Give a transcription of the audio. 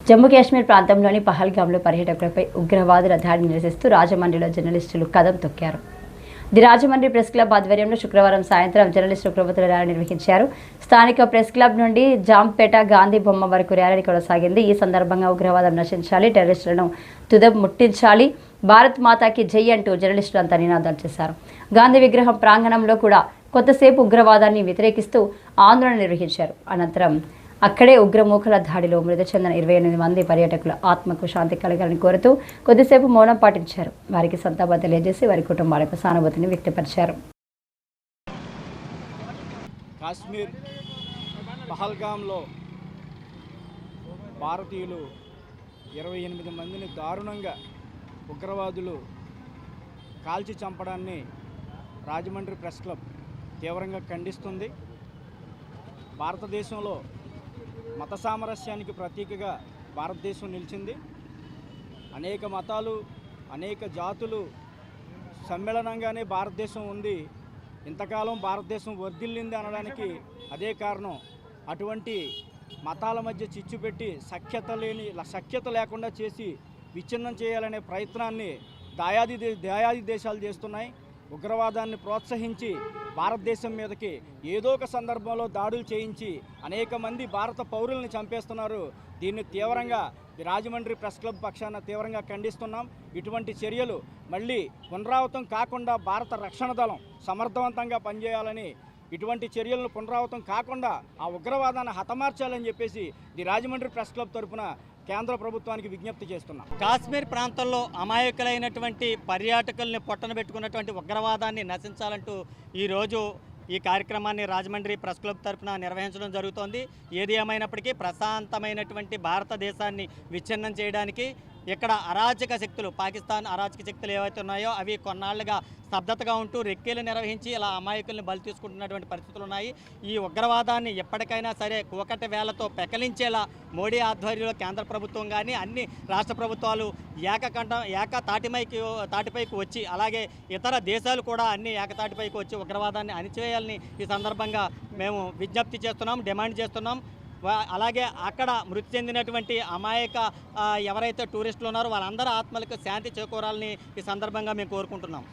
జమ్మూ కాశ్మీర్ ప్రాంతంలోని పహల్గామ్లో పర్యాటకులపై ఉగ్రవాదుల దాడిని నిరసిస్తూ రాజమండ్రిలో జర్నలిస్టులు కదం తొక్కారు. ది రాజమండ్రి ప్రెస్ క్లబ్ ఆధ్వర్యంలో శుక్రవారం సాయంత్రం జర్నలిస్టులు ప్రభుత్వ ర్యాలీ నిర్వహించారు. స్థానిక ప్రెస్ క్లబ్ నుండి జాంపేట గాంధీ బొమ్మ వరకు ర్యాలీ కొనసాగింది. ఈ సందర్భంగా ఉగ్రవాదం నశించాలి, టెర్రరిస్టులను తుదం ముట్టించాలి, భారత్ మాతాకి జై అంటూ జర్నలిస్టులు అంతా నినాదాలు చేశారు. గాంధీ విగ్రహం ప్రాంగణంలో కూడా కొంతసేపు ఉగ్రవాదాన్ని వ్యతిరేకిస్తూ ఆందోళన నిర్వహించారు. అనంతరం అక్కడే ఉగ్రమూకల దాడిలో మృతి చెందిన 28 మంది పర్యాటకుల ఆత్మకు శాంతి కలగాలని కోరుతూ కొద్దిసేపు మౌనం పాటించారు. వారికి సంతాపం తెలియజేసి వారి కుటుంబాలకు సానుభూతిని వ్యక్తపరిచారు. కాశ్మీర్ పహల్గామ్లో భారతీయులు 28 మందిని దారుణంగా ఉగ్రవాదులు కాల్చి చంపడాన్ని రాజమండ్రి ప్రెస్ క్లబ్ తీవ్రంగా ఖండిస్తుంది. భారతదేశంలో మత సామరస్యానికి ప్రతీకగా భారతదేశం నిలిచింది. అనేక మతాలు, అనేక జాతులు సమ్మేళనంగానే భారతదేశం ఉంది. ఇంతకాలం భారతదేశం వర్ధిల్లింది అనడానికి అదే కారణం. అటువంటి మతాల మధ్య చిచ్చు పెట్టి సఖ్యత లేకుండా చేసి విచ్ఛిన్నం చేయాలనే ప్రయత్నాన్ని దాయాది దేశాలు చేస్తున్నాయి. ఉగ్రవాదాన్ని ప్రోత్సహించి భారతదేశం మీదకి ఏదో ఒక సందర్భంలో దాడులు చేయించి అనేక మంది భారత పౌరుల్ని చంపేస్తున్నారు. దీన్ని తీవ్రంగా రాజమండ్రి ప్రెస్ క్లబ్ పక్షాన తీవ్రంగా ఖండిస్తున్నాం. ఇటువంటి చర్యలు మళ్ళీ పునరావృతం కాకుండా భారత రక్షణ దళం సమర్థవంతంగా పనిచేయాలని, ఇటువంటి చర్యలను పునరావృతం కాకుండా ఆ ఉగ్రవాదాన్ని హతమార్చాలని చెప్పేసి ది రాజమండ్రి ప్రెస్ క్లబ్ తరఫున కేంద్ర ప్రభుత్వానికి విజ్ఞప్తి చేస్తున్నాం. కాశ్మీర్ ప్రాంతంలో అమాయకులైనటువంటి పర్యాటకుల్ని పొట్టన పెట్టుకున్నటువంటి ఉగ్రవాదాన్ని నశించాలంటూ ఈరోజు ఈ కార్యక్రమాన్ని రాజమండ్రి ప్రెస్ క్లబ్ తరఫున నిర్వహించడం జరుగుతోంది. ఏది ఏమైనప్పటికీ ప్రశాంతమైనటువంటి భారతదేశాన్ని విచ్ఛిన్నం చేయడానికి ఇక్కడ అరాచక శక్తులు, పాకిస్తాన్ అరాచక శక్తులు ఏవైతే ఉన్నాయో అవి కొన్నాళ్లుగా స్తబ్దతగా ఉంటూ రెక్కీలు నిర్వహించి ఇలా అమాయకుల్ని బలి తీసుకుంటున్నటువంటి పరిస్థితులు ఉన్నాయి. ఈ ఉగ్రవాదాన్ని ఎప్పటికైనా సరే కూకటి వేలతో పెకలించేలా మోడీ ఆధ్వర్యంలో కేంద్ర ప్రభుత్వం కానీ అన్ని రాష్ట్ర ప్రభుత్వాలు తాటిపైకి వచ్చి, అలాగే ఇతర దేశాలు కూడా అన్ని ఏకతాటిపైకి వచ్చి ఉగ్రవాదాన్ని అణిచివేయాలని ఈ సందర్భంగా మేము విజ్ఞప్తి చేస్తున్నాం, డిమాండ్ చేస్తున్నాం. అలాగే అక్కడ మృతి చెందినటువంటి అమాయక ఎవరైతే టూరిస్టులు ఉన్నారో వాళ్ళందరూ ఆత్మలకు శాంతి చేకూరాలని ఈ సందర్భంగా మేము కోరుకుంటున్నాం.